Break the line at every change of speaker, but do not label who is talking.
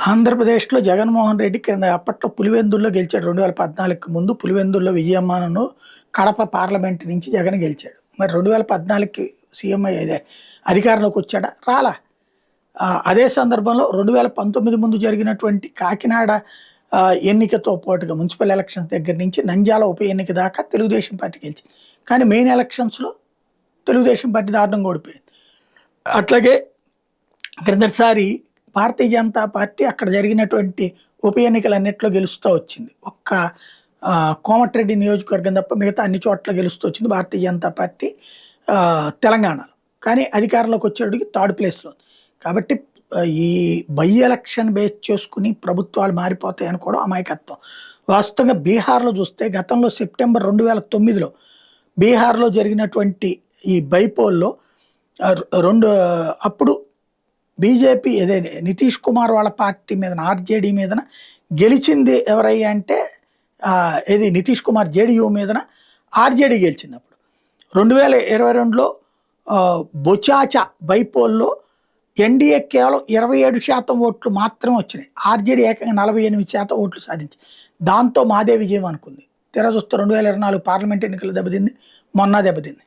ఆంధ్రప్రదేశ్‌లో జగన్మోహన్ రెడ్డి కింద అప్పట్లో పులివెందుల్లో గెలిచాడు. 2014కి ముందు పులివెందుల్లో విజయమ్మను కడప పార్లమెంట్ నుంచి జగన్ గెలిచాడు. మరి 2014కి సీఎం అదే అధికారంలోకి వచ్చాడా? రాలా. అదే సందర్భంలో 2019 ముందు జరిగినటువంటి కాకినాడ ఎన్నికతో పాటుగా మున్సిపల్ ఎలక్షన్స్ దగ్గర నుంచి నంద్యాల ఉప ఎన్నిక దాకా తెలుగుదేశం పార్టీ గెలిచింది. కానీ మెయిన్ ఎలక్షన్స్‌లో తెలుగుదేశం పార్టీ దారుణంగా ఓడిపోయింది. అట్లాగే క్రిందటిసారి భారతీయ జనతా పార్టీ అక్కడ జరిగినటువంటి ఉప ఎన్నికలన్నిట్లో గెలుస్తూ వచ్చింది. ఒక్క కోమటిరెడ్డి నియోజకవర్గం తప్ప మిగతా అన్ని చోట్ల గెలుస్తూ వచ్చింది భారతీయ జనతా పార్టీ తెలంగాణలో. కానీ అధికారంలోకి వచ్చేటికి థర్డ్ ప్లేస్లో. కాబట్టి ఈ బై ఎలక్షన్ బేస్ చేసుకుని ప్రభుత్వాలు మారిపోతాయి అనుకోవడం అమాయకత్వం. వాస్తవంగా బీహార్లో చూస్తే గతంలో సెప్టెంబర్ 2009లో బీహార్లో జరిగినటువంటి ఈ బైపోల్లో అప్పుడు బీజేపీ ఏదే నితీష్ కుమార్ వాళ్ళ పార్టీ మీద ఆర్జేడీ మీదన గెలిచింది ఎవరయ్యా అంటే ఏది నితీష్ కుమార్ జేడీయూ మీదన ఆర్జేడీ గెలిచింది. అప్పుడు 2022లో బొచాచా బైపోల్లో ఎన్డీఏ కేవలం 27% ఓట్లు మాత్రమే వచ్చినాయి. ఆర్జేడీ ఏకంగా 48% ఓట్లు సాధించి దాంతో మాదే విజయం అనుకుంది. తీరా చూస్తే 2024 పార్లమెంట్ ఎన్నికలు దెబ్బతింది, మొన్న దెబ్బతింది.